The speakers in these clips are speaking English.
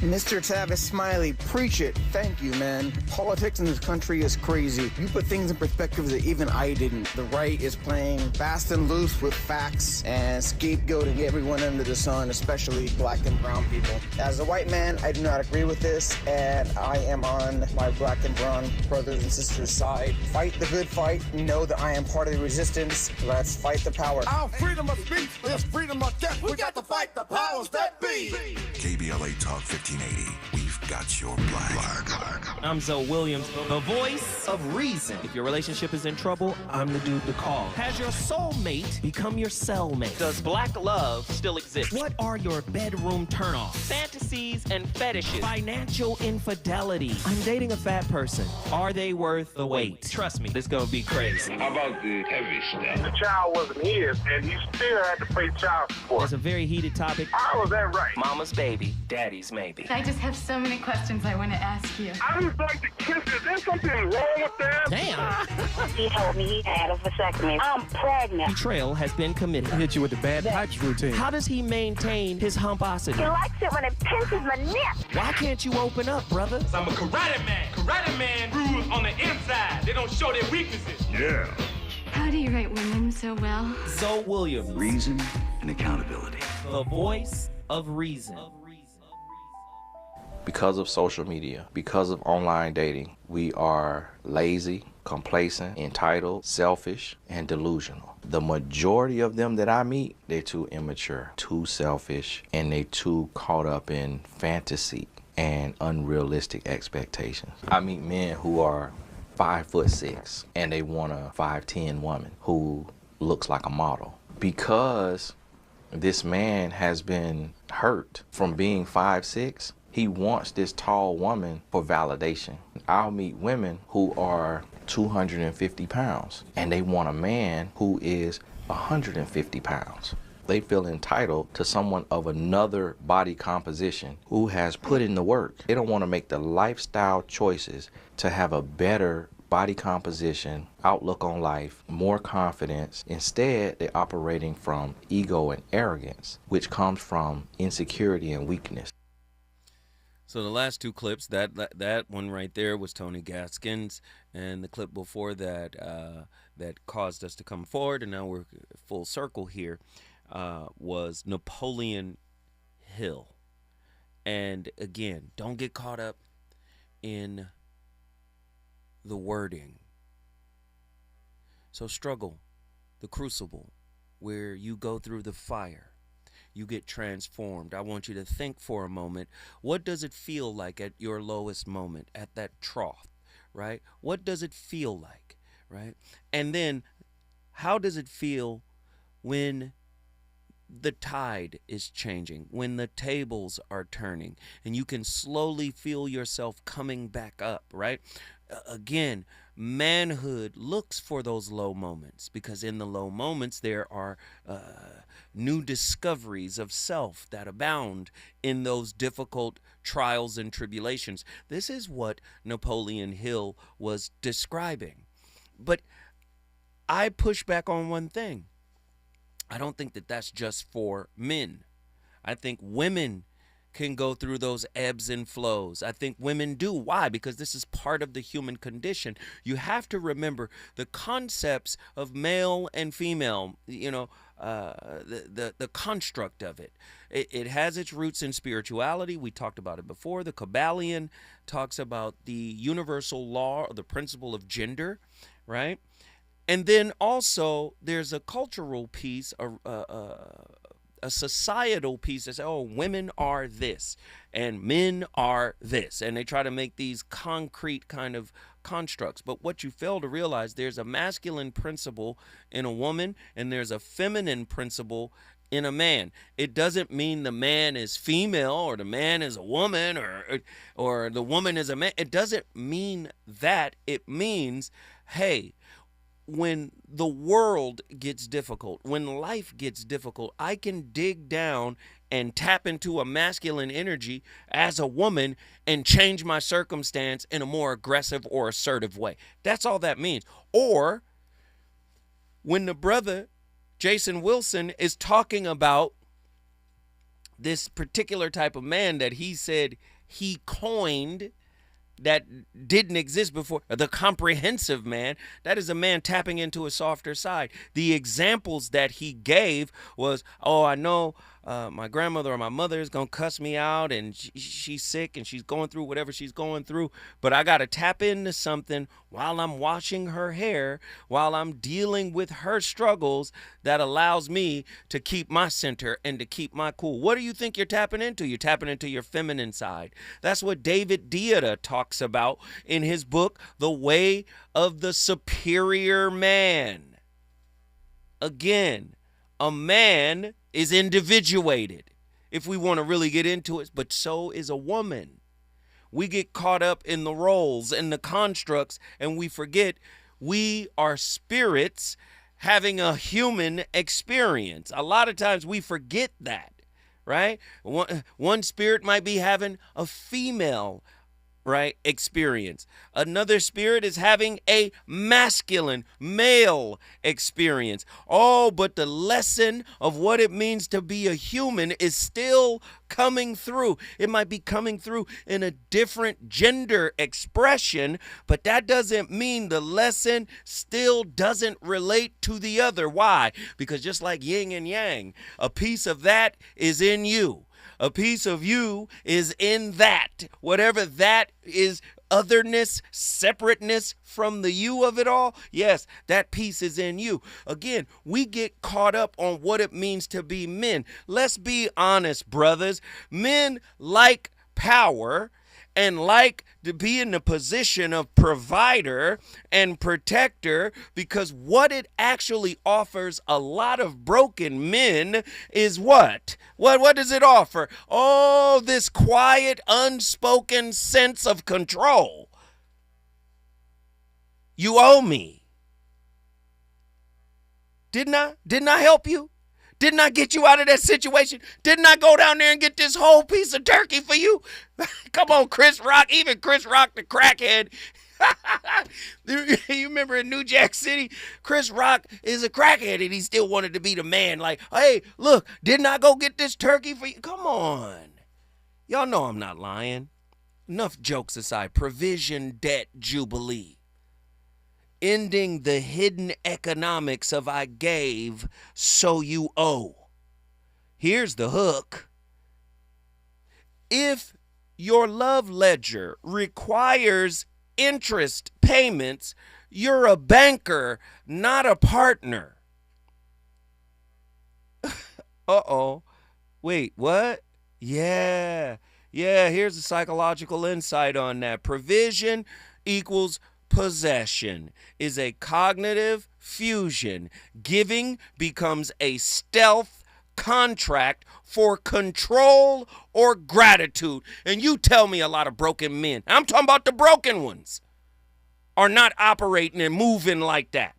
Mr. Tavis Smiley, preach it. Thank you, man. Politics in this country is crazy. You put things in perspective that even I didn't. The right is playing fast and loose with facts and scapegoating everyone under the sun, especially black and brown people. As a white man, I do not agree with this, and I am on my black and brown brothers and sisters' side. Fight the good fight. Know that I am part of the resistance. Let's fight the power. Our freedom of speech is freedom of death. We got to fight the powers that be. KBLA Talk 1580. We've got your black. I'm Zoe Williams, the voice of reason. If your relationship is in trouble, I'm the dude to call. Has your soulmate become your cellmate? Does black love still exist? What are your bedroom turnoffs? Fantasies and fetishes. Financial infidelity. I'm dating a fat person. Are they worth the wait? Trust me, this gonna be crazy. How about the heavy stuff? The child wasn't his, and he still had to pay child support. It's a very heated topic. How was that right? Mama's baby, daddy's maybe. I just have so many questions I want to ask you. I just like to kiss. Is there something wrong with that? Damn. He told me he had a vasectomy. I'm pregnant. Betrayal has been committed. Hit you with the bad pipes routine. How does he maintain his humposity? He likes it when it pinches my neck. Why can't you open up, brother? I'm a karate man. Karate man rules on the inside. They don't show their weaknesses. Yeah. How do you write women so well? Zoe Williams, Reason and accountability. the voice of reason. Because of social media, because of online dating, we are lazy, complacent, entitled, selfish, and delusional. The majority of them that I meet, they're too immature, too selfish, and they too caught up in fantasy and unrealistic expectations. I meet men who are 5'6" and they want a 5'10" woman who looks like a model. Because this man has been hurt from being 5'6", he wants this tall woman for validation. I'll meet women who are 250 pounds and they want a man who is 150 pounds. They feel entitled to someone of another body composition who has put in the work. They don't want to make the lifestyle choices to have a better body composition, outlook on life, more confidence. Instead, they're operating from ego and arrogance, which comes from insecurity and weakness. So the last two clips, that one right there was Tony Gaskins, and the clip before that that caused us to come forward, and now we're full circle here, was Napoleon Hill. And again, don't get caught up in the wording. So struggle, the crucible, where you go through the fire. You get transformed. I want you to think for a moment, what does it feel like at your lowest moment, at that trough, right? What does it feel like, right? And then how does it feel when the tide is changing, when the tables are turning, and you can slowly feel yourself coming back up, right? Again, manhood looks for those low moments, because in the low moments there are new discoveries of self that abound in those difficult trials and tribulations. This is what Napoleon Hill was describing. But I push back on one thing. I don't think that that's just for men. I think women can go through those ebbs and flows. I think women do. Why? Because this is part of the human condition. You have to remember the concepts of male and female, the construct of it. It has its roots in spirituality. We talked about it before. The Kabbalion talks about the universal law or the principle of gender, right? And then also there's a cultural piece, a societal piece that says, oh, women are this and men are this. And they try to make these concrete kind of constructs. But what you fail to realize, there's a masculine principle in a woman and there's a feminine principle in a man. It doesn't mean the man is female or the man is a woman or the woman is a man. It doesn't mean that. It means, hey, when the world gets difficult, when life gets difficult, I can dig down and tap into a masculine energy as a woman and change my circumstance in a more aggressive or assertive way. That's all that means. Or when the brother Jason Wilson is talking about this particular type of man that he said he coined that didn't exist before, the comprehensive man, that is a man tapping into a softer side. The examples that he gave was, oh, I know my grandmother or my mother is going to cuss me out and she's sick and she's going through whatever she's going through, but I got to tap into something while I'm washing her hair, while I'm dealing with her struggles, that allows me to keep my center and to keep my cool. What do you think you're tapping into? You're tapping into your feminine side. That's what David Deida talks about in his book, The Way of the Superior Man. Again, a man is individuated, if we want to really get into it, but so is a woman. We get caught up in the roles and the constructs, and we forget we are spirits having a human experience. A lot of times we forget that, right? One spirit might be having a female experience. Another spirit is having a masculine, male experience. Oh, but the lesson of what it means to be a human is still coming through. It might be coming through in a different gender expression, but that doesn't mean the lesson still doesn't relate to the other. Why? Because just like yin and yang, a piece of that is in you. A piece of you is in that. Whatever that is, otherness, separateness from the you of it all, yes, that piece is in you. Again, we get caught up on what it means to be men. Let's be honest, brothers. Men like power and like to be in the position of provider and protector, because what it actually offers a lot of broken men is what? What does it offer? Oh, this quiet, unspoken sense of control. You owe me. Didn't I help you? Didn't I get you out of that situation? Didn't I go down there and get this whole piece of turkey for you? Come on, Chris Rock. Even Chris Rock, the crackhead. You remember in New Jack City, Chris Rock is a crackhead and he still wanted to be the man. Like, hey, look, didn't I go get this turkey for you? Come on. Y'all know I'm not lying. Enough jokes aside. Provision debt jubilee. Ending the hidden economics of I gave, so you owe. Here's the hook. If your love ledger requires interest payments, you're a banker, not a partner. Uh-oh. Wait, what? Yeah, here's a psychological insight on that. Provision equals possession is a cognitive fusion. Giving becomes a stealth contract for control or gratitude. And you tell me a lot of broken men, I'm talking about the broken ones, are not operating and moving like that.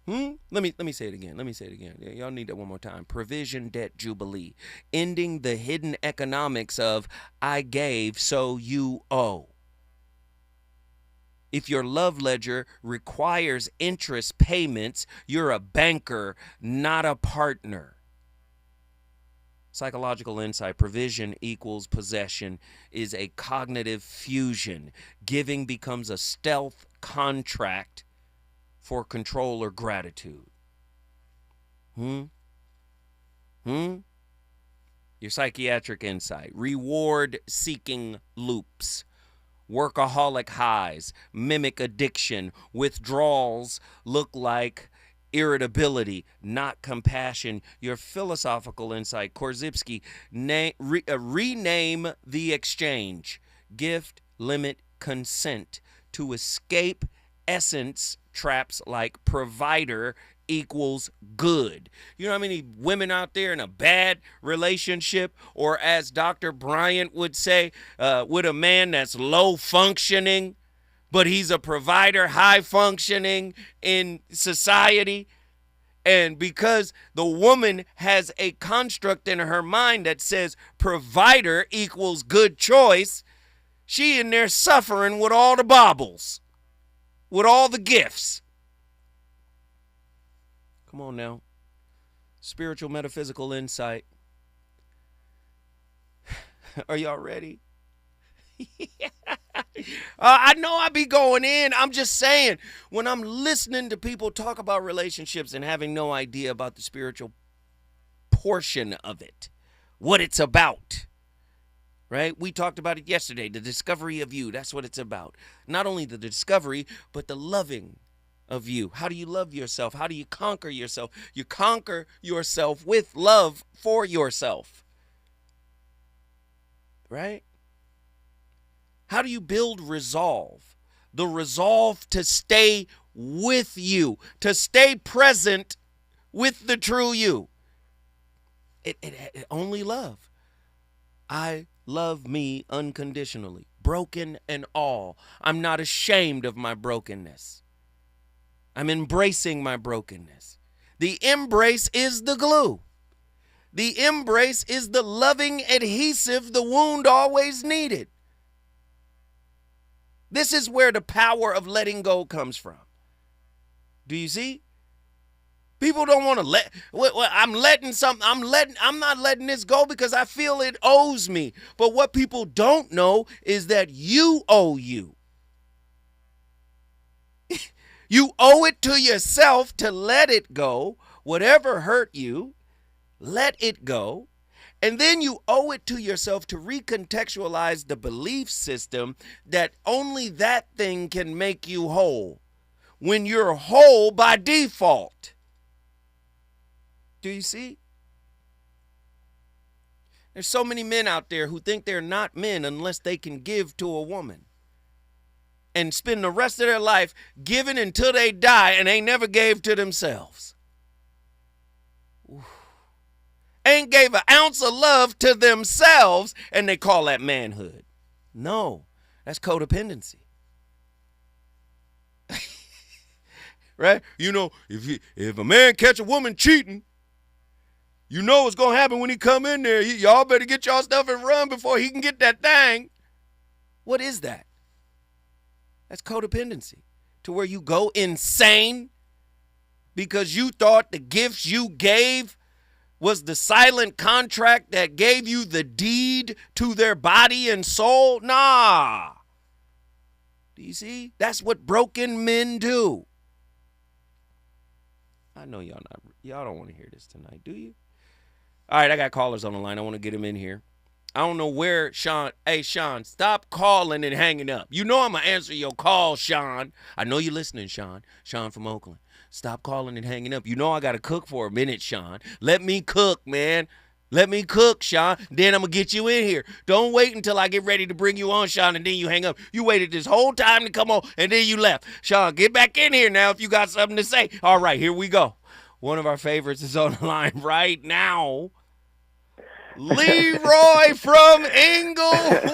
Let me say it again. Y'all need that one more time. Provision debt jubilee. Ending the hidden economics of I gave, so you owe. If your love ledger requires interest payments, you're a banker, not a partner. Psychological insight. Provision equals possession is a cognitive fusion. Giving becomes a stealth contract for control or gratitude. Your psychiatric insight. Reward-seeking loops. Workaholic highs mimic addiction. Withdrawals look like irritability, not compassion. Your philosophical insight. Korzybski, rename the exchange. Gift, limit, consent. To escape essence traps like provider equals good. You know how many women out there in a bad relationship, or as Dr. Bryant would say, with a man that's low functioning, but he's a provider, high functioning in society. And because the woman has a construct in her mind that says provider equals good choice, she in there suffering with all the baubles, with all the gifts. Come on now. Spiritual metaphysical insight. Are y'all ready? I know I be going in. I'm just saying, when I'm listening to people talk about relationships and having no idea about the spiritual portion of it, what it's about, right? We talked about it yesterday, the discovery of you. That's what it's about. Not only the discovery, but the loving of you. How do you love yourself? How do you conquer yourself? You conquer yourself with love for yourself, right? How do you build resolve? The resolve to stay with you, to stay present with the true you. It only love. I love me unconditionally, broken and all. I'm not ashamed of my brokenness. I'm embracing my brokenness. The embrace is the glue. The embrace is the loving adhesive the wound always needed. This is where the power of letting go comes from. Do you see? People don't want to let, I'm not letting this go because I feel it owes me. But what people don't know is that you owe you. You owe it to yourself to let it go. Whatever hurt you, let it go. And then you owe it to yourself to recontextualize the belief system that only that thing can make you whole when you're whole by default. Do you see? There's so many men out there who think they're not men unless they can give to a woman and spend the rest of their life giving until they die, and they never gave to themselves. Ooh. Ain't gave an ounce of love to themselves, and they call that manhood. No, that's codependency. Right? You know, if a man catch a woman cheating, you know what's going to happen when he come in there. Y'all better get y'all stuff and run before he can get that thing. What is that? That's codependency. To where you go insane because you thought the gifts you gave was the silent contract that gave you the deed to their body and soul? Nah. Do you see? That's what broken men do. I know y'all don't want to hear this tonight, do you? All right, I got callers on the line. I want to get them in here. I don't know where Sean. Hey, Sean, stop calling and hanging up. You know I'm going to answer your call, Sean. I know you're listening, Sean. Sean from Oakland. Stop calling and hanging up. You know I got to cook for a minute, Sean. Let me cook, man. Let me cook, Sean. Then I'm going to get you in here. Don't wait until I get ready to bring you on, Sean, and then you hang up. You waited this whole time to come on, and then you left. Sean, get back in here now if you got something to say. All right, here we go. One of our favorites is on the line right now. Leroy from Inglewood.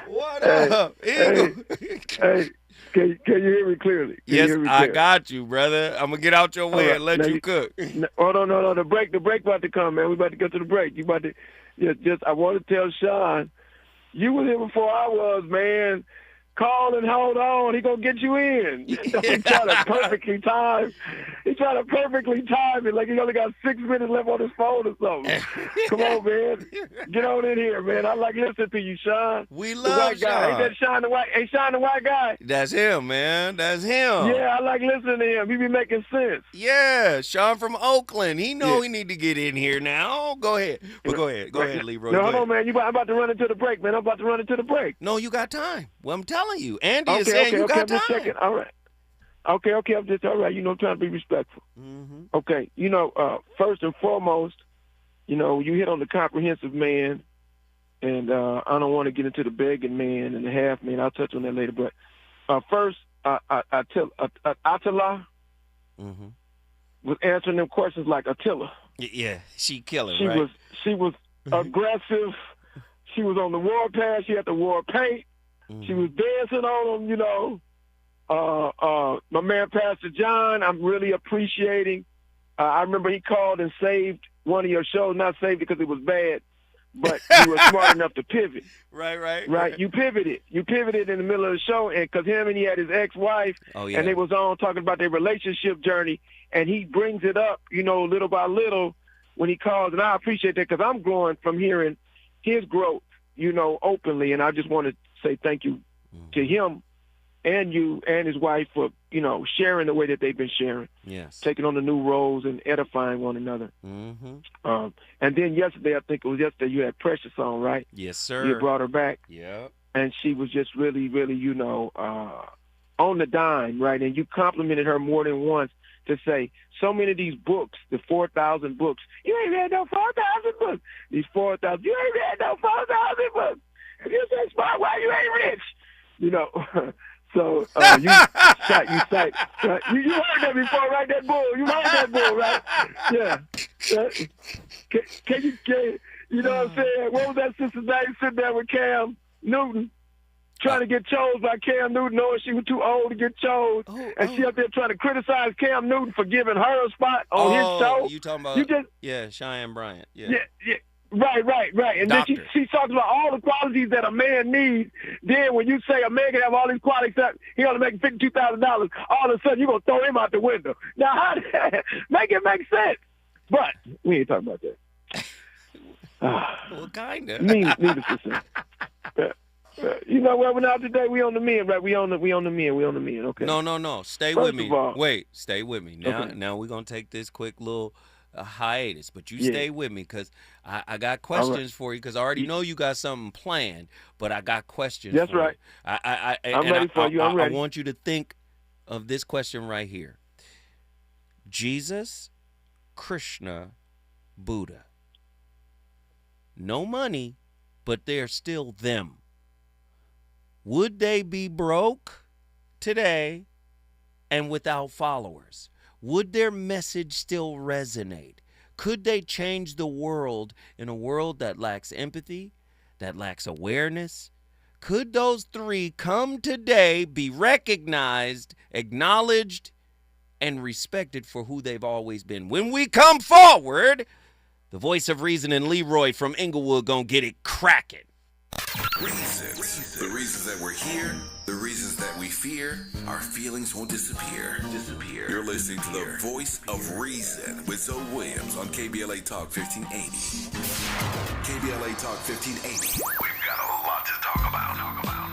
What up, Ingle? Hey, can you hear me clearly? Yes, I got you, brother. I'm gonna get out your way and let you cook. No. The break about to come, man. We about to go to the break. You about to I want to tell Sean, you was here before I was, man. Call and hold on. He gonna get you in. He trying to perfectly time. He trying to perfectly time it like he only got 6 minutes left on his phone or something. Come on, man. Get on in here, man. I like listening to you, Sean. We love the white Sean. guy. Ain't that Sean the white? Ain't Sean the white guy? That's him, man. That's him. Yeah, I like listening to him. He be making sense. Yeah, Sean from Oakland. He know he need to get in here now. Go ahead. But go ahead, Leroy. No, hold on, man. I'm about to run into the break, man. I'm about to run into the break. No, you got time. Well, I'm telling you. Andy is saying you got time. Checking. All right. Okay. I'm just all right. You know, I'm trying to be respectful. Mm-hmm. Okay. You know, first and foremost, you know, you hit on the comprehensive man, and I don't want to get into the begging man and the half man. I'll touch on that later. But first, Attila was answering them questions like Attila. Yeah, she killing. She was aggressive. She was on the warpath. She had the war paint. She was dancing on them, you know. My man, Pastor John, I'm really appreciating. I remember he called and saved one of your shows. Not saved it because it was bad, but you were smart enough to pivot. Right. You pivoted. You pivoted in the middle of the show, and because he had his ex-wife, and they was on talking about their relationship journey, and he brings it up, you know, little by little, when he calls, and I appreciate that because I'm growing from hearing his growth, openly, and I just want to say thank you to him and you and his wife for, sharing the way that they've been sharing. Yes. Taking on the new roles and edifying one another. Mm-hmm. And then yesterday, I think it was yesterday, you had Precious on, right? Yes, sir. You brought her back. Yep. And she was just really, really, on the dime, right? And you complimented her more than once to say, so many of these books, the 4,000 books, you ain't read no 4,000 books. These 4,000, you ain't read no 4,000 books. If you're so smart, why you ain't rich? So you heard that before, right? That bull. You heard that bull, right? Yeah. Can you know what I'm saying? What was that sister's name sitting there with Cam Newton? Trying to get chose by Cam Newton, knowing she was too old to get chose. And she up there trying to criticize Cam Newton for giving her a spot on his show. You talking about, Cheyenne Bryant. Yeah. Right. And then she talks about all the qualities that a man needs. Then when you say a man can have all these qualities, that he ought to make $52,000, all of a sudden you're going to throw him out the window. Now, how does that make it make sense? But we ain't talking about that. Well, kind of. Needless to say. You know where we're out today? We on the men, right? We on the men, okay? No. Stay First with me. of all, Wait, stay with me. Now we're going to take this quick little hiatus, but you stay with me because I got questions for you because I already know you got something planned, but I got questions That's for right. you. I'm ready for you. I'm ready. I want you to think of this question right here. Jesus, Krishna, Buddha. No money, but they're still them. Would they be broke today and without followers? Would their message still resonate? Could they change the world in a world that lacks empathy, that lacks awareness? Could those three come today, be recognized, acknowledged, and respected for who they've always been? When we come forward, the voice of reason and Leroy from Inglewood gonna get it cracking. Reasons. The reasons that we're here, the reasons that we fear, our feelings won't disappear. You're listening to the voice of reason with Zoe Williams on KBLA Talk 1580. KBLA Talk 1580. We've got a lot to talk about.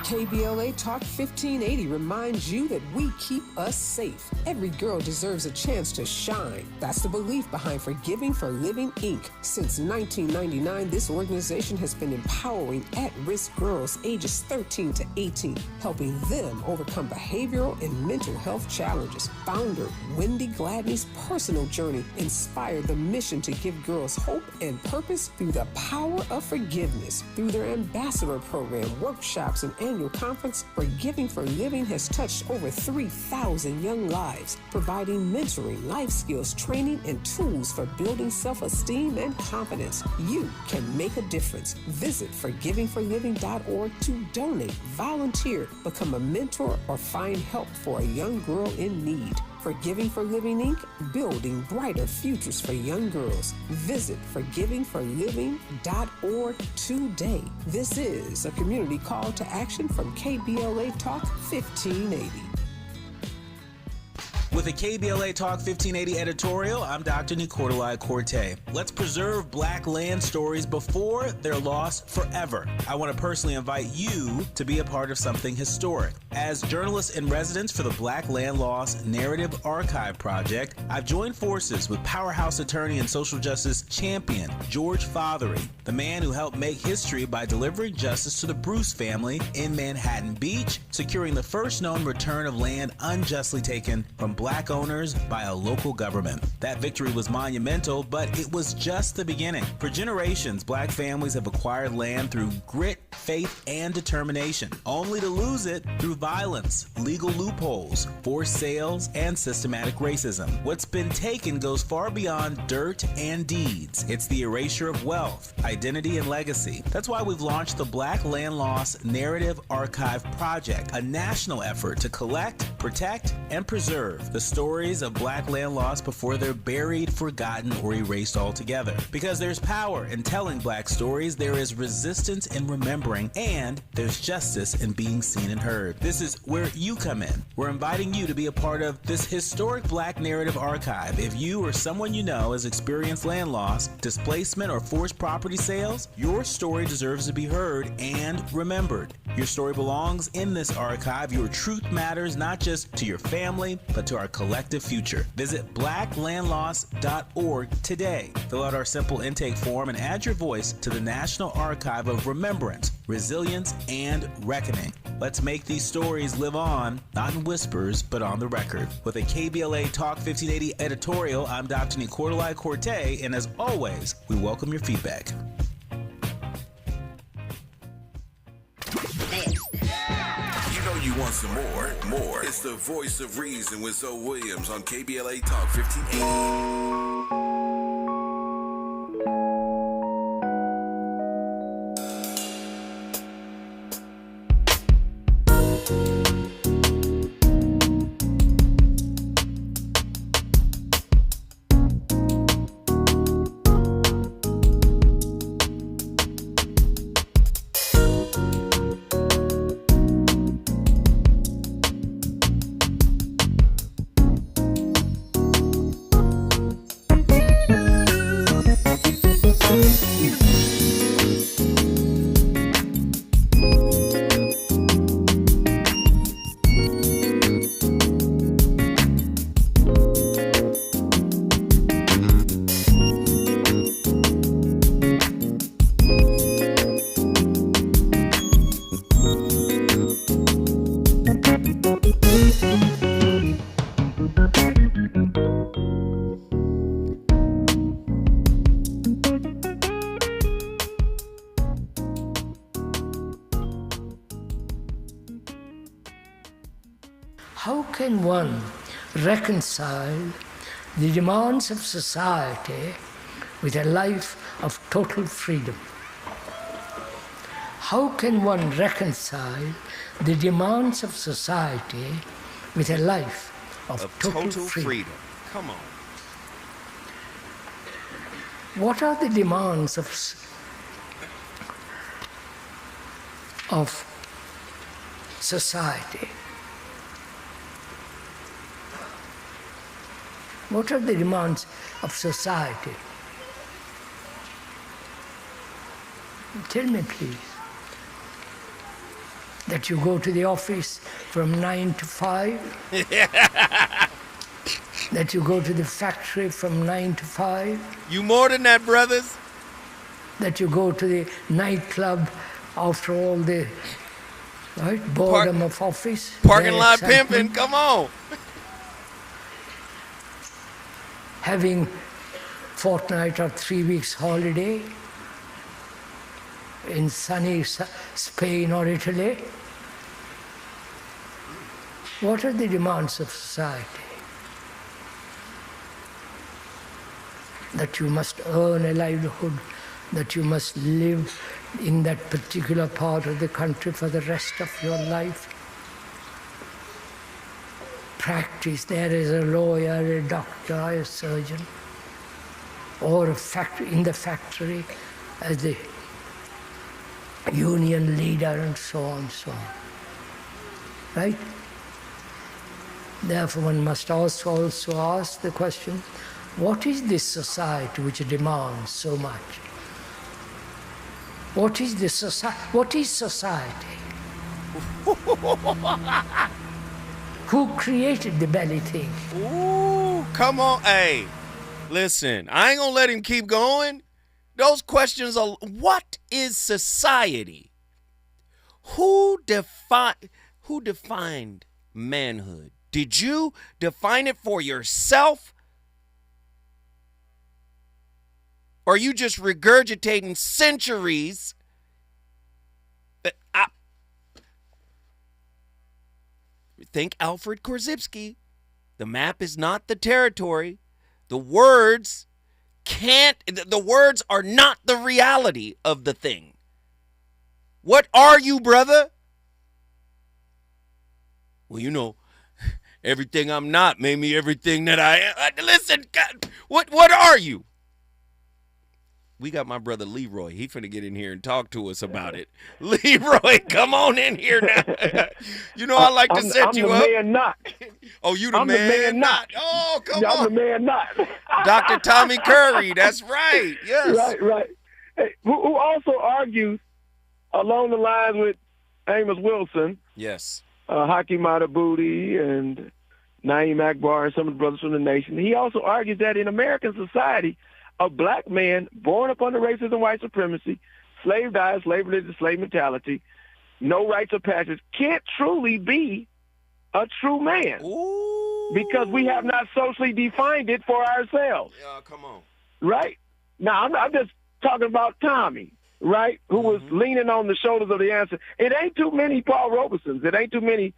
KBLA Talk 1580 reminds you that we keep us safe. Every girl deserves a chance to shine. That's the belief behind Forgiving for Living, Inc. Since 1999, this organization has been empowering at-risk girls ages 13 to 18, helping them overcome behavioral and mental health challenges. Founder Wendy Gladney's personal journey inspired the mission to give girls hope and purpose through the power of forgiveness. Through their ambassador program, workshops, and annual conference, Forgiving for Living has touched over 3,000 young lives, providing mentoring, life skills, training, and tools for building self-esteem and confidence. You can make a difference. Visit forgivingforliving.org to donate, volunteer, become a mentor, or find help for a young girl in need. Forgiving for Living, Inc., building brighter futures for young girls. Visit forgivingforliving.org today. This is a community call to action from KBLA Talk 1580. With a KBLA Talk 1580 editorial, I'm Dr. Nicolai Corte. Let's preserve Black land stories before they're lost forever. I want to personally invite you to be a part of something historic. As journalist in residence for the Black Land Lost Narrative Archive Project, I've joined forces with powerhouse attorney and social justice champion George Fothery, the man who helped make history by delivering justice to the Bruce family in Manhattan Beach, securing the first known return of land unjustly taken from Black owners by a local government. That victory was monumental, but it was just the beginning. For generations, Black families have acquired land through grit, faith, and determination, only to lose it through violence, legal loopholes, forced sales, and systematic racism. What's been taken goes far beyond dirt and deeds. It's the erasure of wealth, identity, and legacy. That's why we've launched the Black Land Lost Narrative Archive Project, a national effort to collect, protect, and preserve the stories of black land lost before they're buried, forgotten, or erased altogether. Because there's power in telling black stories, there is resistance in remembering, and there's justice in being seen and heard. This is where you come in. We're inviting you to be a part of this historic black narrative archive. If you or someone you know has experienced land loss, displacement, or forced property sales, your story deserves to be heard and remembered. Your story belongs in this archive. Your truth matters not just to your family, but to our collective future. Visit blacklandloss.org today. Fill out our simple intake form and add your voice to the National Archive of Remembrance, Resilience, and Reckoning. Let's make these stories live on, not in whispers, but on the record. With a KBLA Talk 1580 editorial, I'm Dr. Nicolai Corte, and as always, we welcome your feedback. You know you want some more. It's the Voice of Reason with Zoe Williams on KBLA Talk 1580. How can one reconcile the demands of society with a life of total freedom? How can one reconcile the demands of society with a life of total freedom? Come on. What are the demands of society? What are the demands of society? Tell me, please. That you go to the office from 9 to 5? That you go to the factory from 9 to 5? You more than that, brothers. That you go to the nightclub after all the boredom of office? Parking lot pimping, come on. Having fortnight or 3 weeks holiday in sunny Spain or Italy. What are the demands of society? That you must earn a livelihood, that you must live in that particular part of the country for the rest of your life. Practice there as a lawyer, a doctor, a surgeon, or in the factory as the union leader and so on and so on. Right? Therefore one must also ask the question, what is this society which demands so much? What is this society? What is society? Who created the belly thing? Ooh, come on. Hey, listen, I ain't gonna let him keep going. Those questions are, what is society? Who defined manhood? Did you define it for yourself? Or are you just regurgitating centuries? Think Alfred Korzybski. The map is not the territory. The words are not the reality of the thing. What are you, brother? Well, Everything I'm not made me everything that I am. Listen, God, what are you? We got my brother Leroy. He finna get in here and talk to us about it. Leroy, come on in here now. You know I like to set you up. I'm the man not. Oh, you the I'm man, the man not. Oh, come I'm on. the man not. Dr. Tommy Curry, that's right. Yes. Right. Hey, who also argues along the lines with Amos Wilson. Yes. Haki Madhubuti and Naeem Akbar and some of the brothers from the nation. He also argues that in American society, a black man born up under racism, white supremacy, slave diet, slave religion, slave mentality, no rites or passage, can't truly be a true man. Ooh. Because we have not socially defined it for ourselves. Yeah, come on. Right? Now, I'm just talking about Tommy, right, who was leaning on the shoulders of the answer. It ain't too many Paul Robesons. It ain't too many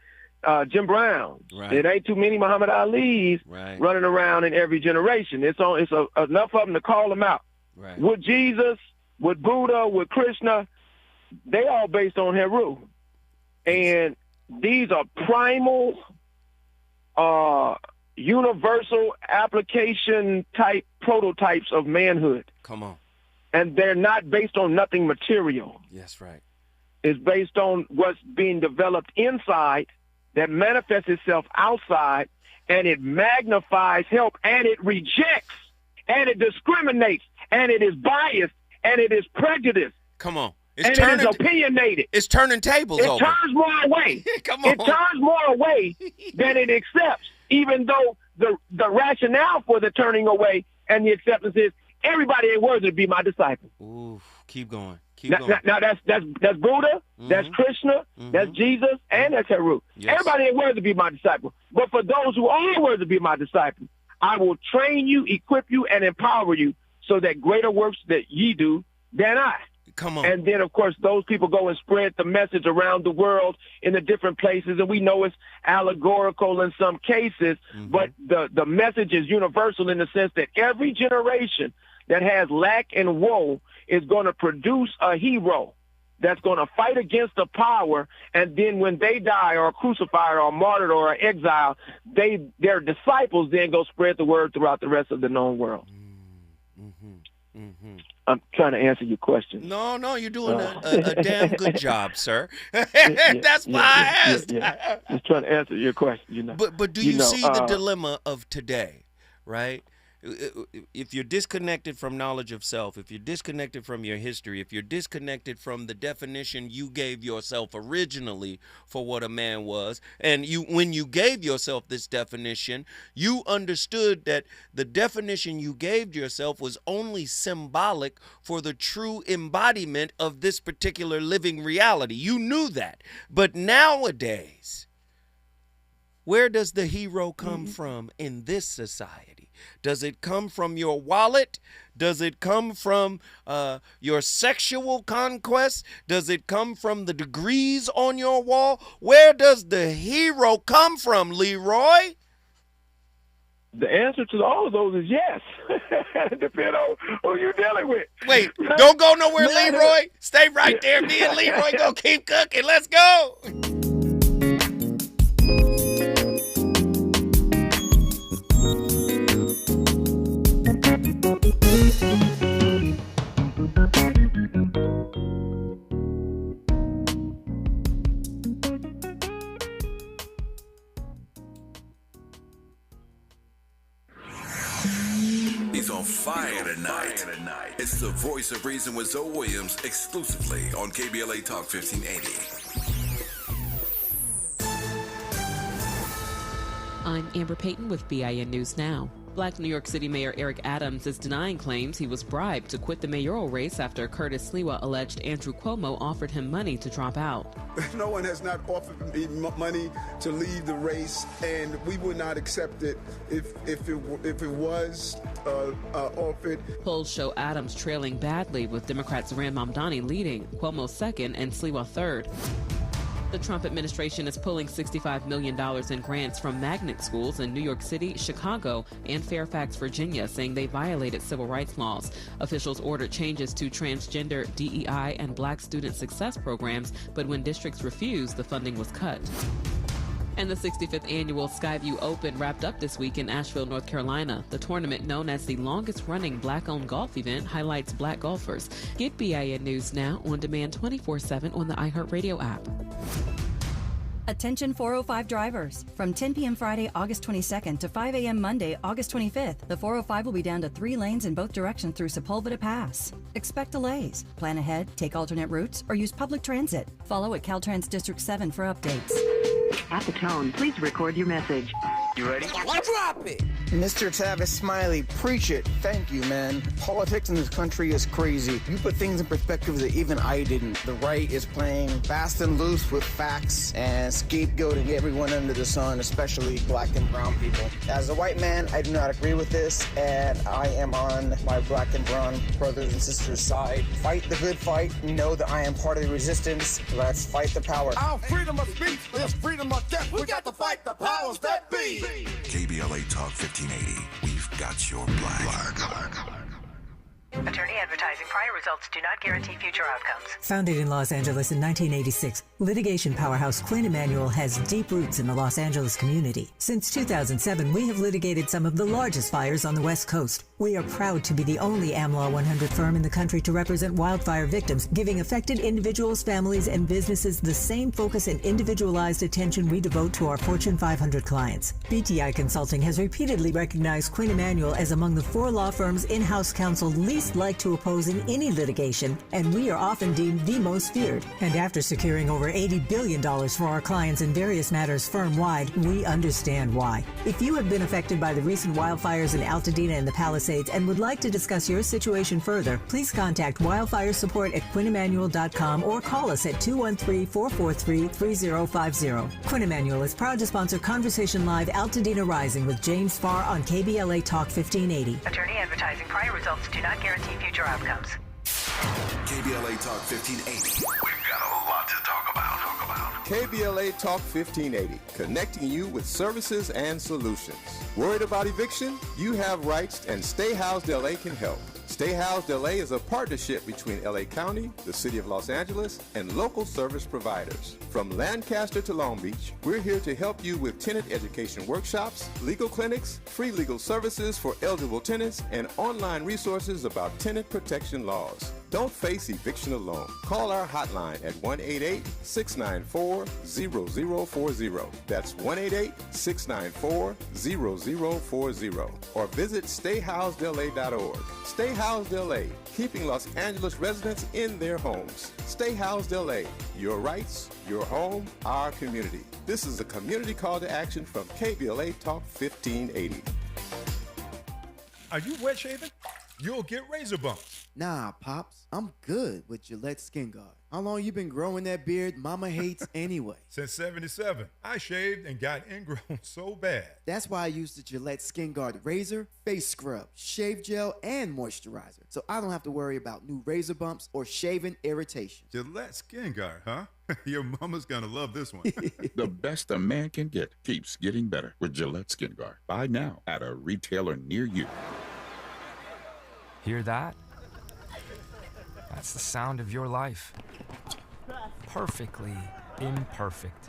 Jim Browns. Right. It ain't too many Muhammad Ali's running around in every generation. It's enough of them to call them out. Right. With Jesus, with Buddha, with Krishna, they all based on Heru. And these are primal, universal application type prototypes of manhood. Come on. And they're not based on nothing material. Yes, right. It's based on what's being developed inside that manifests itself outside, and it magnifies help, and it rejects, and it discriminates, and it is biased, and it is prejudiced. Come on. It is opinionated. It's turning tables over. It turns more away. Come on. It turns more away than it accepts, even though the rationale for the turning away and the acceptance is everybody ain't worthy to be my disciple. Ooh, keep going. Now that's Buddha, that's Krishna, that's Jesus, and that's Heru. Yes. Everybody ain't worthy to be my disciple. But for those who are worthy to be my disciple, I will train you, equip you, and empower you so that greater works that ye do than I. Come on. And then, of course, those people go and spread the message around the world in the different places, and we know it's allegorical in some cases, but the message is universal in the sense that every generation that has lack and woe is going to produce a hero that's going to fight against the power, and then when they die or are crucified or martyred or are exiled, their disciples then go spread the word throughout the rest of the known world. I'm trying to answer your question. No, you're doing a damn good job, sir. That's why I asked. Just trying to answer your question, you know. But do you see the dilemma of today, right? If you're disconnected from knowledge of self, if you're disconnected from your history, if you're disconnected from the definition you gave yourself originally for what a man was, and when you gave yourself this definition, you understood that the definition you gave yourself was only symbolic for the true embodiment of this particular living reality. You knew that. But nowadays, where does the hero come from in this society? Does it come from your wallet? Does it come from your sexual conquest? Does it come from the degrees on your wall? Where does the hero come from, Leroy? The answer to all of those is yes. It depends on who you're dealing with. Wait, don't go nowhere, Leroy. Stay right there. Me and Leroy gonna keep cooking. Let's go. He's on fire tonight. It's the Voice of Reason with Zoe Williams, exclusively on KBLA Talk 1580. I'm Amber Payton with BIN News Now. Black New York City Mayor Eric Adams is denying claims he was bribed to quit the mayoral race after Curtis Sliwa alleged Andrew Cuomo offered him money to drop out. No one has not offered me money to leave the race, and we would not accept it if it was offered. Polls show Adams trailing badly, with Democrats Rand Mamdani leading, Cuomo second, and Sliwa third. The Trump administration is pulling $65 million in grants from magnet schools in New York City, Chicago, and Fairfax, Virginia, saying they violated civil rights laws. Officials ordered changes to transgender, DEI, and black student success programs, but when districts refused, the funding was cut. And the 65th annual Skyview Open wrapped up this week in Asheville, North Carolina. The tournament, known as the longest-running black-owned golf event, highlights black golfers. Get BIN News now on demand 24/7 on the iHeartRadio app. Attention 405 drivers. From 10 p.m. Friday, August 22nd to 5 a.m. Monday, August 25th, the 405 will be down to 3 lanes in both directions through Sepulveda Pass. Expect delays. Plan ahead, take alternate routes, or use public transit. Follow at Caltrans District 7 for updates. At the tone, please record your message. You ready? Drop it! Mr. Tavis Smiley, preach it. Thank you, man. Politics in this country is crazy. You put things in perspective that even I didn't. The right is playing fast and loose with facts and scapegoating everyone under the sun, especially black and brown people. As a white man, I do not agree with this, and I am on my black and brown brothers and sisters' side. Fight the good fight. Know that I am part of the resistance. Let's fight the power. Our freedom of speech is freedom of death. We got to fight the powers that be. KBLA Talk 1580. We've got your black. Attorney advertising. Prior results do not guarantee future outcomes. Founded in Los Angeles in 1986, litigation powerhouse Quinn Emanuel has deep roots in the Los Angeles community. Since 2007, we have litigated some of the largest fires on the West Coast. We are proud to be the only AmLaw 100 firm in the country to represent wildfire victims, giving affected individuals, families, and businesses the same focus and individualized attention we devote to our Fortune 500 clients. BTI Consulting has repeatedly recognized Quinn Emanuel as among the 4 law firms in-house counsel least like to oppose in any litigation, and we are often deemed the most feared. And after securing over $80 billion for our clients in various matters firm-wide, we understand why. If you have been affected by the recent wildfires in Altadena and the Palisades and would like to discuss your situation further, please contact wildfire support at QuinnEmanuel.com or call us at 213-443-3050. Quinn Emanuel is proud to sponsor Conversation Live Altadena Rising with James Farr on KBLA Talk 1580. Attorney advertising. Prior results do not guarantee future outcomes. KBLA Talk 1580. We've got a lot to talk about. KBLA Talk 1580, connecting you with services and solutions. Worried about eviction? You have rights, and Stay Housed LA can help. Stay Housed LA is a partnership between LA County, the City of Los Angeles, and local service providers. From Lancaster to Long Beach, we're here to help you with tenant education workshops, legal clinics, free legal services for eligible tenants, and online resources about tenant protection laws. Don't face eviction alone. Call our hotline at 1-888-694-0040. That's 1-888-694-0040. Or visit stayhousedla.org. Stay Housed LA, keeping Los Angeles residents in their homes. Stay Housed LA, your rights, your home, our community. This is a community call to action from KBLA Talk 1580. Are you wet shaving? You'll get razor bumps. Nah, Pops, I'm good with Gillette Skin Guard. How long you been growing that beard Mama hates anyway? Since 77. I shaved and got ingrown so bad. That's why I use the Gillette Skin Guard razor, face scrub, shave gel, and moisturizer. So I don't have to worry about new razor bumps or shaving irritation. Gillette Skin Guard, huh? Your mama's gonna love this one. The best a man can get keeps getting better with Gillette Skin Guard. Buy now at a retailer near you. Hear that? That's the sound of your life. Perfectly imperfect.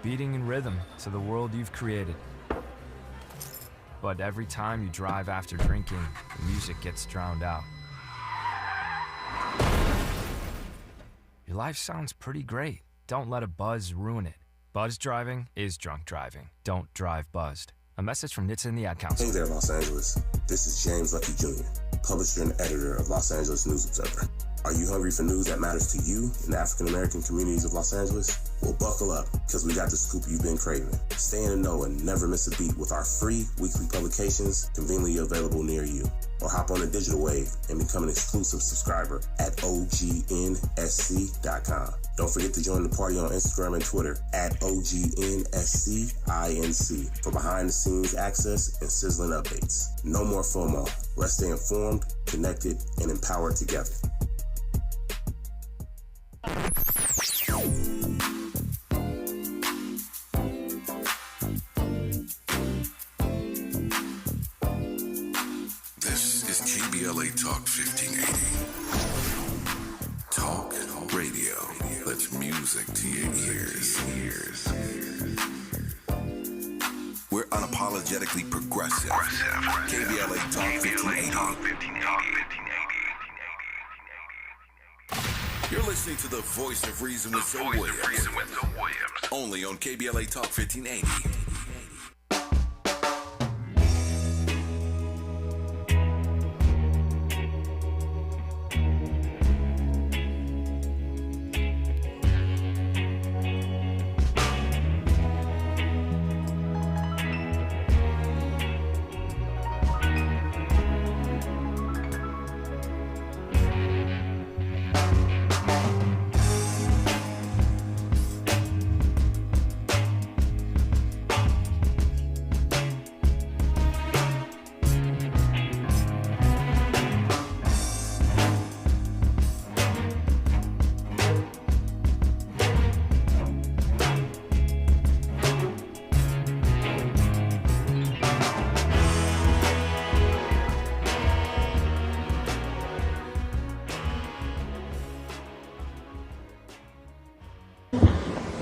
Beating in rhythm to the world you've created. But every time you drive after drinking, the music gets drowned out. Your life sounds pretty great. Don't let a buzz ruin it. Buzz driving is drunk driving. Don't drive buzzed. A message from NHTSA and the Ad Council. Hey there, Los Angeles. This is James Lucky Jr., publisher and editor of Los Angeles News Observer. Are you hungry for news that matters to you in the African-American communities of Los Angeles? Well, buckle up, because we got the scoop you've been craving. Stay in the know and never miss a beat with our free weekly publications conveniently available near you. Or hop on the digital wave and become an exclusive subscriber at OGNSC.com. Don't forget to join the party on Instagram and Twitter at OGNSCINC for behind-the-scenes access and sizzling updates. No more FOMO. Let's stay informed, connected, and empowered together. This is KBLA Talk 1580. Talk radio. That's music to your ears. unapologetically progressive. KBLA Talk 1580. You're listening to the voice of reason with Zoe Williams. Only on KBLA Talk 1580.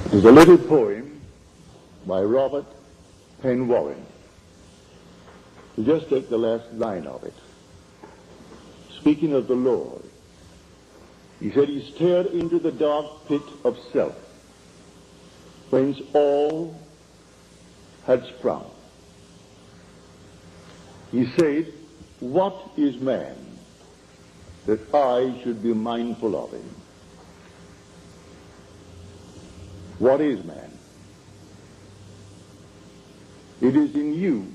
There's a little poem by Robert Penn Warren. You just take the last line of it. Speaking of the Lord, he said he stared into the dark pit of self, whence all had sprung. He said, "What is man that I should be mindful of him? What is man? It is in you,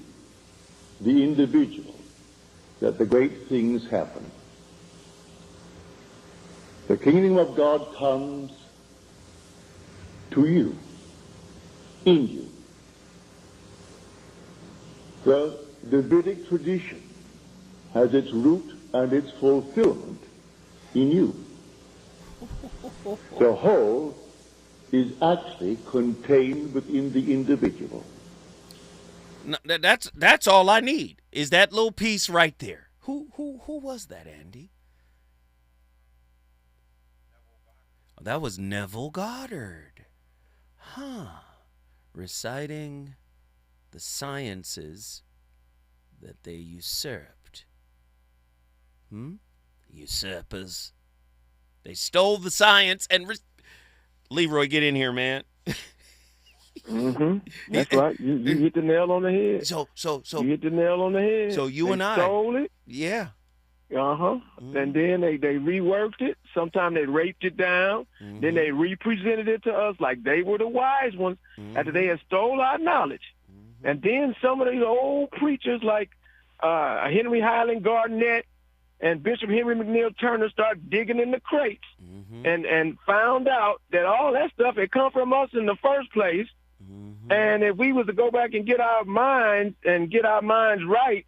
the individual, that the great things happen. The kingdom of God comes to you, in you. The Davidic tradition has its root and its fulfillment in you. The whole is actually contained within the individual." No, that's all I need is that little piece right there. Who was that, Andy? Oh, that was Neville Goddard. Reciting the sciences that they usurped. Usurpers. They stole the science and Leroy, get in here, man. That's right. You hit the nail on the head. So you hit the nail on the head. So you they and I stole it. Yeah. And then they reworked it. Sometimes they raped it down. Then they represented it to us like they were the wise ones after they had stole our knowledge. And then some of these old preachers like Henry Highland Garnett and Bishop Henry McNeil Turner started digging in the crates and found out that all that stuff had come from us in the first place. And if we was to go back and get our minds right,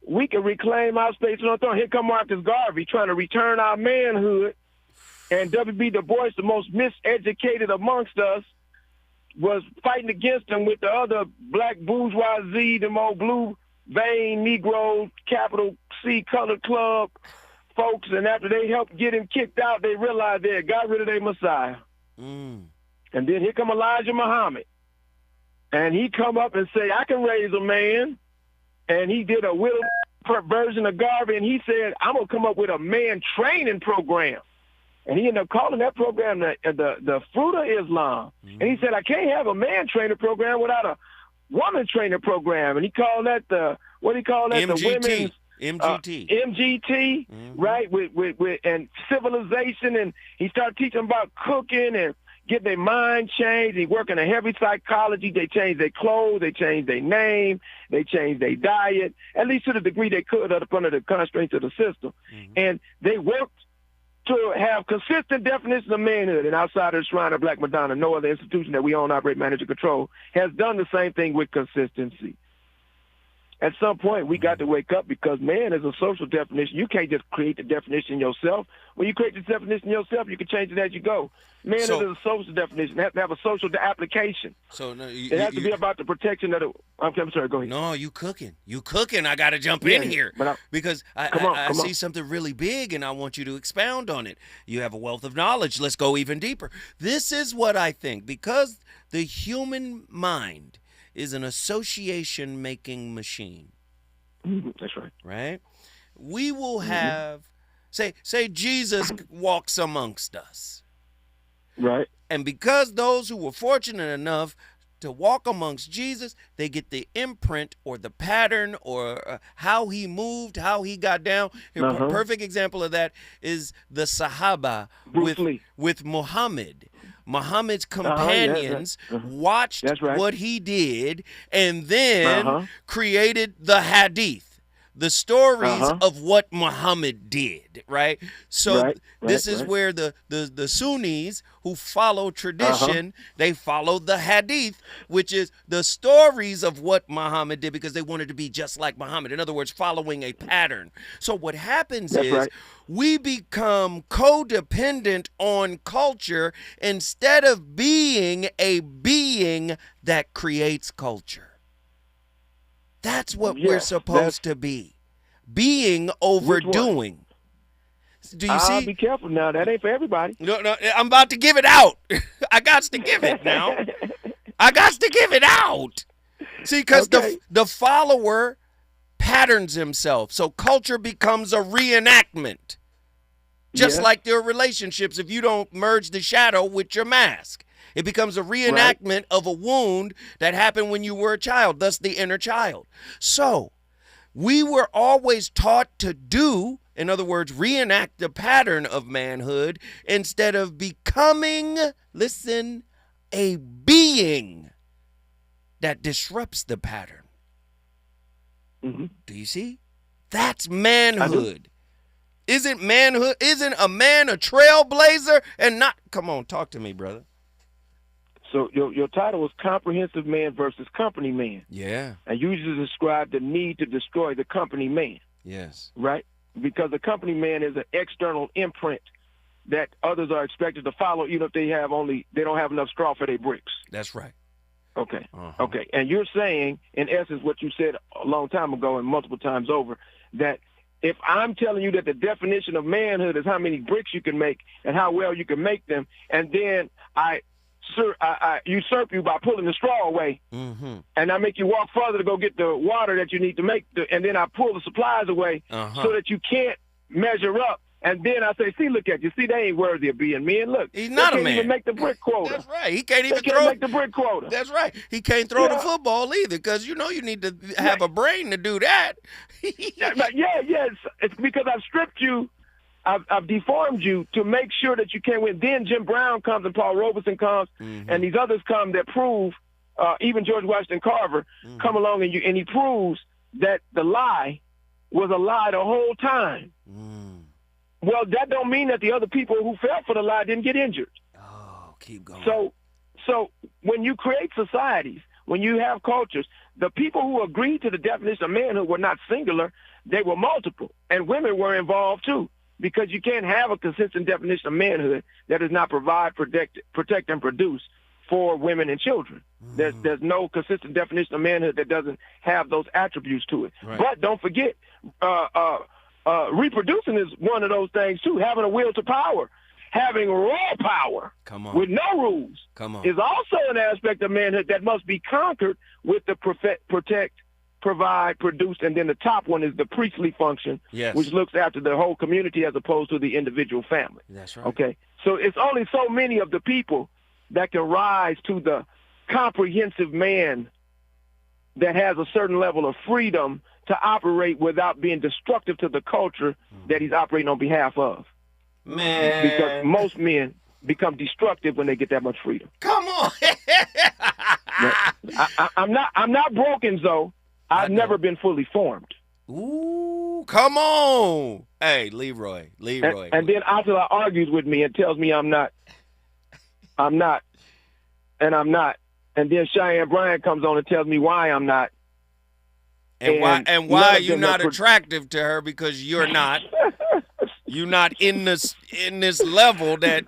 we could reclaim our space on the throne. Here come Marcus Garvey trying to return our manhood. And W.B. Du Bois, the most miseducated amongst us, was fighting against him with the other black bourgeoisie, them old blue vein Negro, capital C colored club folks. And after they helped get him kicked out, they realized they had got rid of their Messiah. And then here come Elijah Muhammad. And he come up and say, "I can raise a man." And he did a little version of Garvey, and he said, "I'm going to come up with a man training program." And he ended up calling that program the Fruit of Islam. And he said, "I can't have a man training program without a woman training program." And he called that the women's MGT, right? With and civilization. And he started teaching about cooking and get their mind changed. He work in a heavy psychology. They changed their clothes. They changed their name. They changed their diet, at least to the degree they could up under the constraints of the system. And they worked to have consistent definition of manhood. And outside of the Shrine of Black Madonna, no other institution that we own, operate, manage, or control has done the same thing with consistency. At some point, we got to wake up because man is a social definition. You can't just create the definition yourself. When you create the definition yourself, you can change it as you go. Man is a social definition. It has to have a social application. So no, it has to be about the protection of the. I'm sorry. Go ahead. No, you cooking. I got to jump in here because I see something really big and I want you to expound on it. You have a wealth of knowledge. Let's go even deeper. This is what I think, because the human mind is an association-making machine. That's right. Right? We will have, say Jesus walks amongst us. Right. And because those who were fortunate enough to walk amongst Jesus, they get the imprint or the pattern or how he moved, how he got down. A perfect example of that is the Sahaba with Muhammad. Muhammad's companions watched what he did and then created the hadith. The stories of what Muhammad did, right? So this is where the Sunnis who follow tradition, they follow the hadith, which is the stories of what Muhammad did because they wanted to be just like Muhammad. In other words, following a pattern. So what happens is we become codependent on culture instead of being a being that creates culture. That's what we're supposed to be. Being overdoing. Do you see? Be careful now. That ain't for everybody. No, I'm about to give it out. I got to give it now. I got to give it out. See, because the follower patterns himself. So culture becomes a reenactment. Just like your relationships, if you don't merge the shadow with your mask. It becomes a reenactment of a wound that happened when you were a child, thus the inner child. So we were always taught to do, in other words, reenact the pattern of manhood instead of becoming, listen, a being that disrupts the pattern. Do you see? That's manhood. Isn't a man a trailblazer and not? Come on, talk to me, brother. So your title was Comprehensive Man versus Company Man. Yeah. And you just described the need to destroy the company man. Yes. Right? Because the company man is an external imprint that others are expected to follow, even if they don't have enough straw for their bricks. That's right. Okay. Okay. And you're saying, in essence, what you said a long time ago and multiple times over, that if I'm telling you that the definition of manhood is how many bricks you can make and how well you can make them, and then I usurp you by pulling the straw away, and I make you walk further to go get the water that you need to make, and then I pull the supplies away so that you can't measure up. And then I say, see, look at you. See, they ain't worthy of being men. Look, he's not a man. He can't even make the brick quota. That's right. He can't even make the brick quota. That's right. He can't throw the football either because you need to have a brain to do that. It's because I've stripped you. I've deformed you to make sure that you can't win. Then Jim Brown comes and Paul Robeson comes and these others come that prove, even George Washington Carver come along and he proves that the lie was a lie the whole time. Well, that don't mean that the other people who fell for the lie didn't get injured. Oh, keep going. So when you create societies, when you have cultures, the people who agreed to the definition of manhood were not singular, they were multiple. And women were involved too. Because you can't have a consistent definition of manhood that does not provide, protect, and produce for women and children. There's no consistent definition of manhood that doesn't have those attributes to it. Right. But don't forget, reproducing is one of those things too. Having a will to power, having raw power with no rules is also an aspect of manhood that must be conquered with the protect, provide, produce, and then the top one is the priestly function, which looks after the whole community as opposed to the individual family. That's right. Okay, so it's only so many of the people that can rise to the comprehensive man that has a certain level of freedom to operate without being destructive to the culture that he's operating on behalf of. Man, because most men become destructive when they get that much freedom. Come on. I'm not broken, Zoe. I've never been fully formed. Ooh, come on. Hey, Leroy. And then Attila argues with me and tells me I'm not. And then Cheyenne Bryant comes on and tells me why I'm not. And why are you not attractive to her? Because you're not. You're not in this level that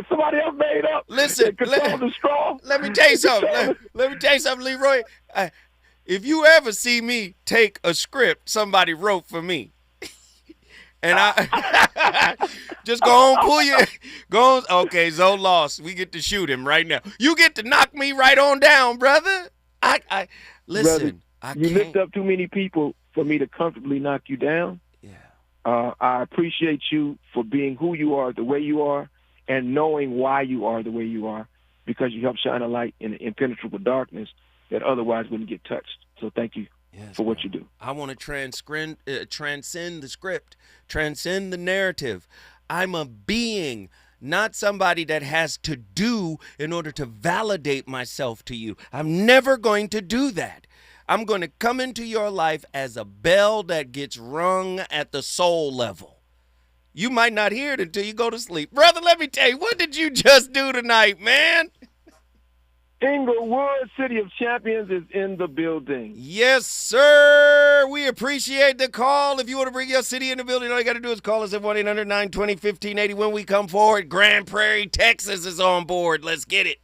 somebody else made up. Listen, the straw. Let me tell you something. Let me tell you something, Leroy. If you ever see me take a script somebody wrote for me, And I just go on, go on. Okay, Zoe lost. We get to shoot him right now. You get to knock me right on down, brother. I listen. Brother, you lift up too many people for me to comfortably knock you down. Yeah. I appreciate you for being who you are, the way you are, and knowing why you are the way you are, because you help shine a light in impenetrable darkness that otherwise wouldn't get touched. So thank you for what you do. I want to transcend the script, transcend the narrative. I'm a being, not somebody that has to do in order to validate myself to you. I'm never going to do that. I'm going to come into your life as a bell that gets rung at the soul level. You might not hear it until you go to sleep. Brother, let me tell you, what did you just do tonight, man? Inglewood, City of Champions, is in the building. Yes, sir. We appreciate the call. If you want to bring your city in the building, all you got to do is call us at 1-800-920-1580 when we come forward. Grand Prairie, Texas is on board. Let's get it.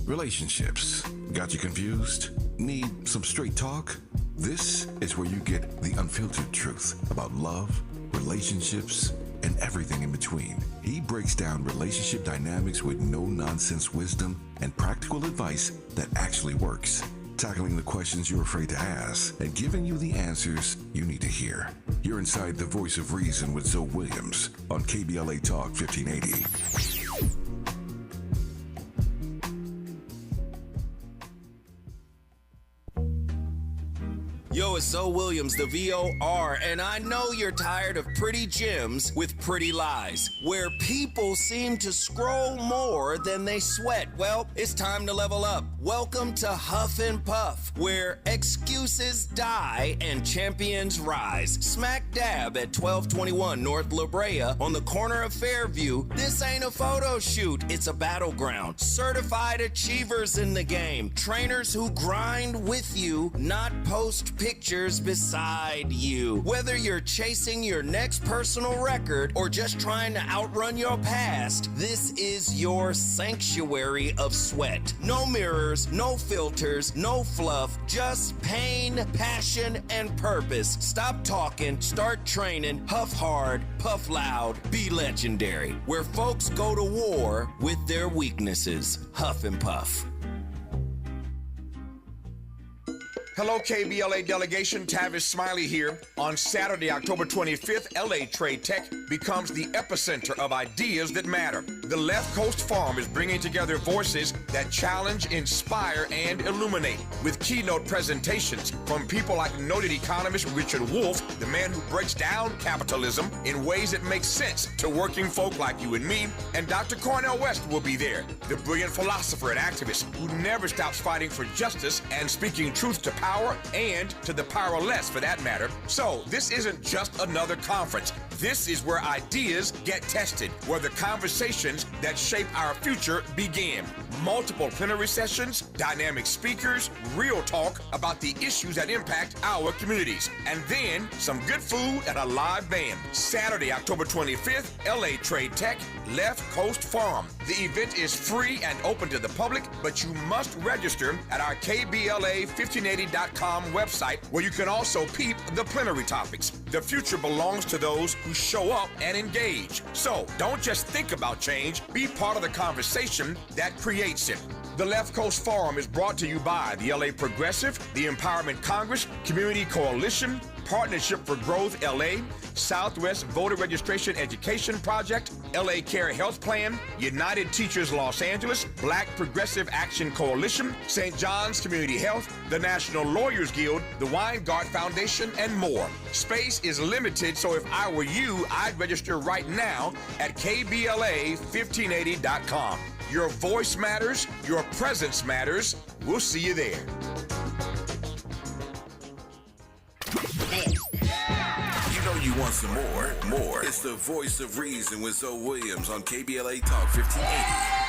Relationships. Got you confused? Need some straight talk? This is where you get the unfiltered truth about love, relationships, and everything in between. He breaks down relationship dynamics with no-nonsense wisdom and practical advice that actually works. Tackling the questions you're afraid to ask and giving you the answers you need to hear. You're inside the Voice of Reason with Zoe Williams on KBLA Talk 1580. Yo, it's Zoe Williams, the VOR, and I know you're tired of pretty gems with pretty lies, where people seem to scroll more than they sweat. Well, it's time to level up. Welcome to Huff and Puff, where excuses die and champions rise. Smack dab at 1221 North La Brea on the corner of Fairview. This ain't a photo shoot, it's a battleground. Certified achievers in the game. Trainers who grind with you, not post pictures beside you. Whether you're chasing your next personal record or just trying to outrun your past, this is your sanctuary of sweat. No mirrors, no filters, no fluff, just pain, passion, and purpose. Stop talking, start training, huff hard, puff loud, be legendary. Where folks go to war with their weaknesses. Huff and Puff. Hello, KBLA delegation. Tavis Smiley here. On Saturday, October 25th, LA Trade Tech becomes the epicenter of ideas that matter. The Left Coast Forum is bringing together voices that challenge, inspire, and illuminate, with keynote presentations from people like noted economist Richard Wolff, the man who breaks down capitalism in ways that make sense to working folk like you and me, and Dr. Cornel West will be there, the brilliant philosopher and activist who never stops fighting for justice and speaking truth to power and to the powerless, for that matter. So this isn't just another conference. This is where ideas get tested, where the conversations that shape our future begin. Multiple plenary sessions, dynamic speakers, real talk about the issues that impact our communities, and then some good food and a live band. Saturday, October 25th, LA Trade Tech, Left Coast Forum. The event is free and open to the public, but you must register at our KBLA1580.com website, where you can also peep the plenary topics. The future belongs to those who show up and engage. So don't just think about change, be part of the conversation that creates it. The Left Coast Forum is brought to you by the LA Progressive, the Empowerment Congress, Community Coalition, Partnership for Growth LA, Southwest Voter Registration Education Project, LA Care Health Plan, United Teachers Los Angeles, Black Progressive Action Coalition, St. John's Community Health, the National Lawyers Guild, the Weingart Foundation, and more. Space is limited, so if I were you, I'd register right now at KBLA1580.com. Your voice matters, your presence matters. We'll see you there. You know you want some more. It's the Voice of Reason with Zoe Williams on KBLA Talk 1580.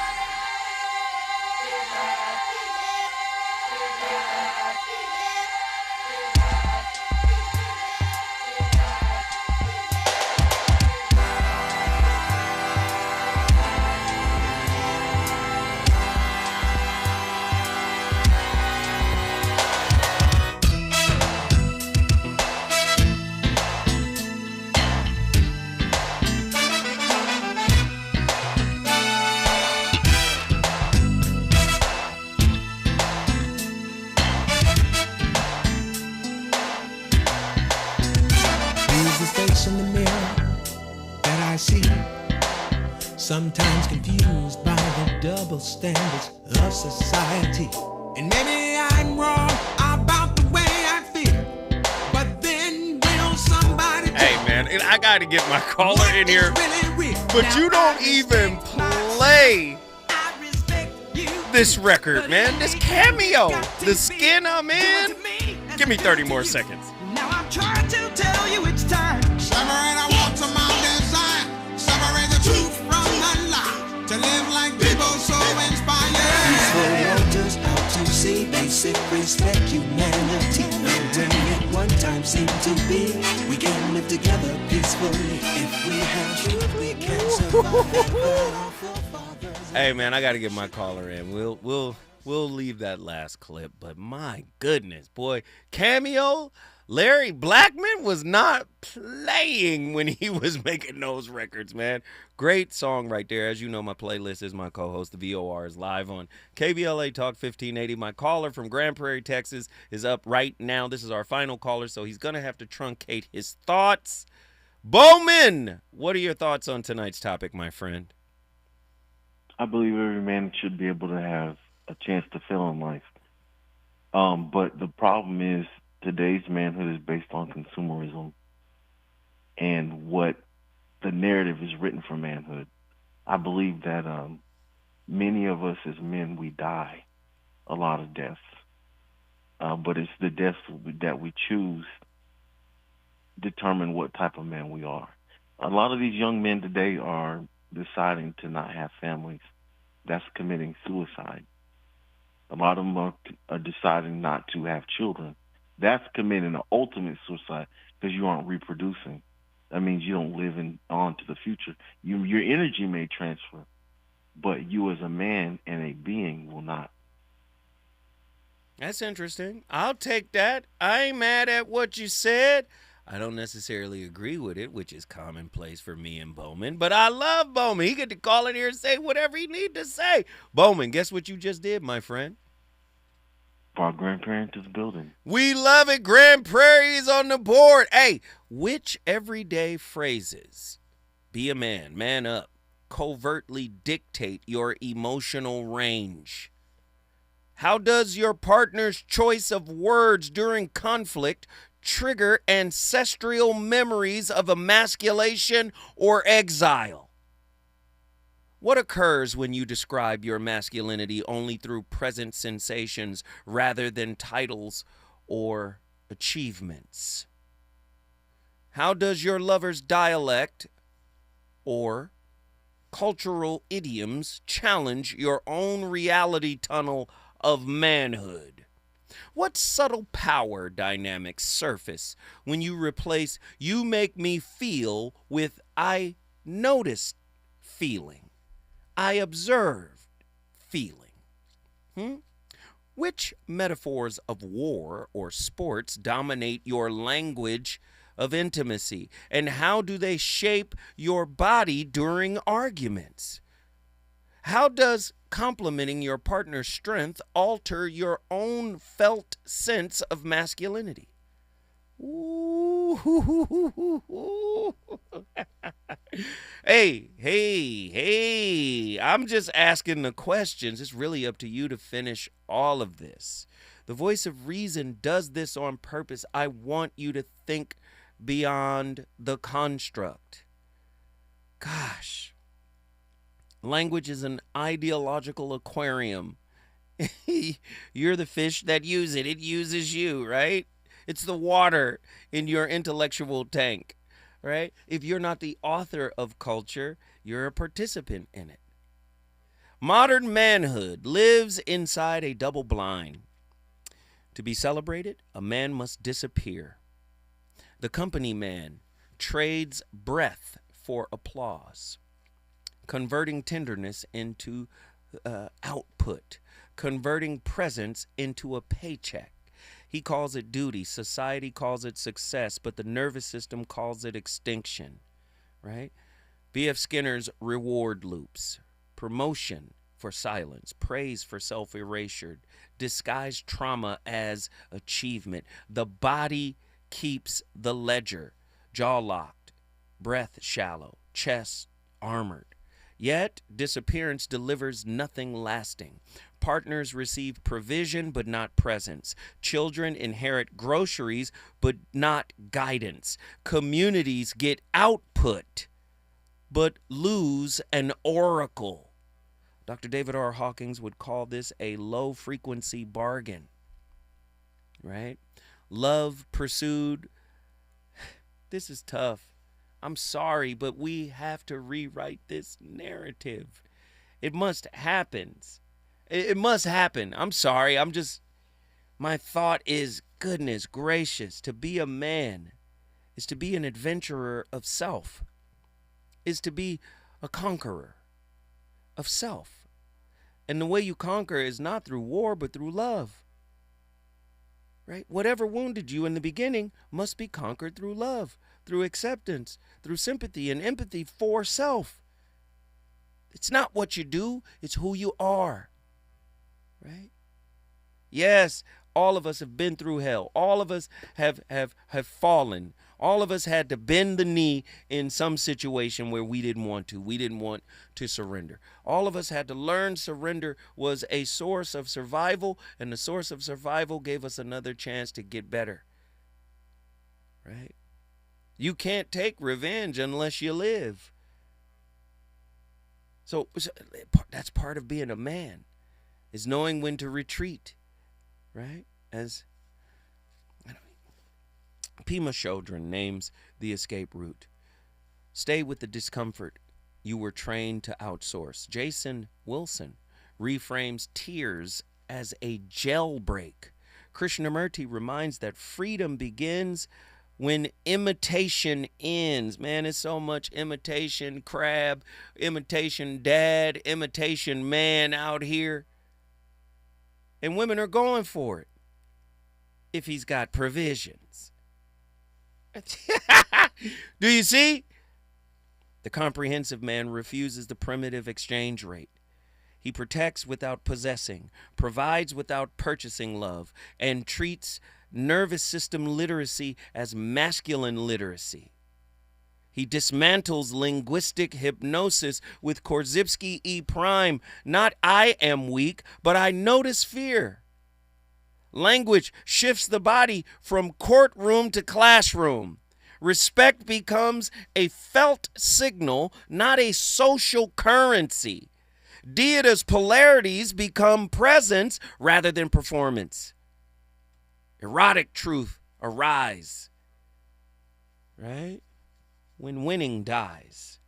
I see. Sometimes confused by the double standards of society. And maybe I'm wrong about the way I feel. But then will somebody... Hey, man, I got to get my caller in here. But you don't even play this record, man. This cameo. The skin I'm in. Give me 30 more seconds. Now I'm trying to tell you it's time. Separate our walks among desire. Separate the truth from the lie. To live like people so inspired. Peaceful waters out to sea. Basic respect, humanity. Building at one time seem to be. We can live together peacefully. If we have truth, we can survive. Hey, man, I got to get my caller in. We'll leave that last clip, but my goodness, boy, cameo. Larry Blackmon was not playing when he was making those records, man. Great song right there. As you know, my playlist is my co-host. The VOR is live on KBLA Talk 1580. My caller from Grand Prairie, Texas is up right now. This is our final caller, so he's going to have to truncate his thoughts. Bowman, what are your thoughts on tonight's topic, my friend? I believe every man should be able to have a chance to fail in life. But the problem is today's manhood is based on consumerism and what the narrative is written for manhood. I believe that many of us as men, we die a lot of deaths. But it's the deaths that we choose determine what type of man we are. A lot of these young men today are deciding to not have families. That's committing suicide. A lot of them are deciding not to have children. That's committing the ultimate suicide because you aren't reproducing. That means you don't live on to the future. Your energy may transfer, but you as a man and a being will not. That's interesting. I'll take that. I ain't mad at what you said. I don't necessarily agree with it, which is commonplace for me and Bowman, but I love Bowman. He get to call in here and say whatever he need to say. Bowman, guess what you just did, my friend? Our grandparents is building. We love it. Grand Prairie is on the board. Hey, which everyday phrases, be a man, man up, covertly dictate your emotional range? How does your partner's choice of words during conflict trigger ancestral memories of emasculation or exile? What occurs when you describe your masculinity only through present sensations rather than titles or achievements? How does your lover's dialect or cultural idioms challenge your own reality tunnel of manhood? What subtle power dynamics surface when you replace "you make me feel" with "I noticed feeling, I observed feeling"? Which metaphors of war or sports dominate your language of intimacy, and how do they shape your body during arguments? How does complimenting your partner's strength alter your own felt sense of masculinity? Ooh. Hey, I'm just asking the questions. It's really up to you to finish all of this. The voice of reason does this on purpose. I want you to think beyond the construct. Gosh. Language is an ideological aquarium. You're the fish that use it. It uses you, right? It's the water in your intellectual tank, right? If you're not the author of culture, you're a participant in it. Modern manhood lives inside a double blind. To be celebrated, a man must disappear. The company man trades breath for applause, converting tenderness into output, converting presence into a paycheck. He calls it duty. Society calls it success, but the nervous system calls it extinction, right? B.F. Skinner's reward loops: promotion for silence, praise for self-erasure, disguised trauma as achievement. The body keeps the ledger, jaw locked, breath shallow, chest armored. Yet, disappearance delivers nothing lasting. Partners receive provision but not presence. Children inherit groceries but not guidance. Communities get output but lose an oracle. Dr. David R. Hawkins would call this a low-frequency bargain, right? Love pursued. This is tough. I'm sorry, but we have to rewrite this narrative. It must happen. It must happen. I'm sorry. My thought is, goodness gracious, to be a man is to be an adventurer of self, is to be a conqueror of self. And the way you conquer is not through war, but through love. Right? Whatever wounded you in the beginning must be conquered through love, through acceptance, through sympathy and empathy for self. It's not what you do, it's who you are. Right? Yes, all of us have been through hell. All of us have fallen. All of us had to bend the knee in some situation where we didn't want to. We didn't want to surrender. All of us had to learn surrender was a source of survival, and the source of survival gave us another chance to get better. Right? You can't take revenge unless you live. So that's part of being a man, is knowing when to retreat. Right? As Pima Chodron names the escape route. Stay with the discomfort you were trained to outsource. Jason Wilson reframes tears as a jailbreak. Krishnamurti reminds that freedom begins when imitation ends. Man, it's so much imitation crab, imitation dad, imitation man out here. And women are going for it if he's got provisions. Do you see? The comprehensive man refuses the primitive exchange rate. He protects without possessing, provides without purchasing love, and treats nervous system literacy as masculine literacy. He dismantles linguistic hypnosis with Korzybski E' prime. Not I am weak, but I notice fear. Language shifts the body from courtroom to classroom. Respect becomes a felt signal, not a social currency. Deida's polarities become presence rather than performance. Erotic truth arise, right? When winning dies.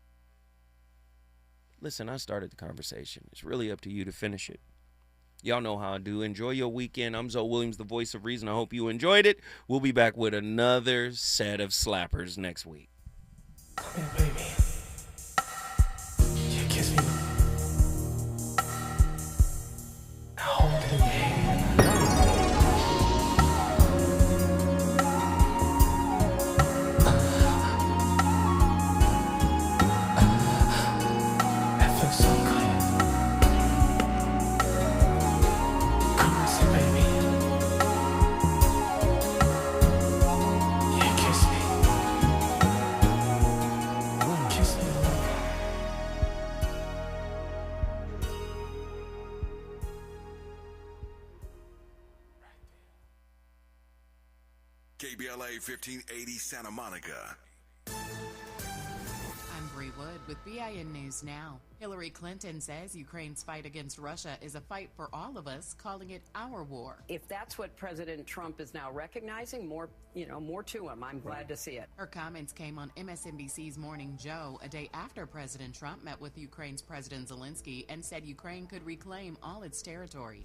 Listen, I started the conversation. It's really up to you to finish it. Y'all know how I do. Enjoy your weekend. I'm Zoe Williams, the voice of reason. I hope you enjoyed it. We'll be back with another set of slappers next week. Come here, baby. Yeah, kiss me. Now hold it in your hand. That feels so good. KBLA 1580 Santa Monica. I'm Bree Wood with BIN News Now. Hillary Clinton says Ukraine's fight against Russia is a fight for all of us, calling it our war. If that's what President Trump is now recognizing, more to him. I'm glad to see it. Her comments came on MSNBC's Morning Joe a day after President Trump met with Ukraine's President Zelensky and said Ukraine could reclaim all its territory.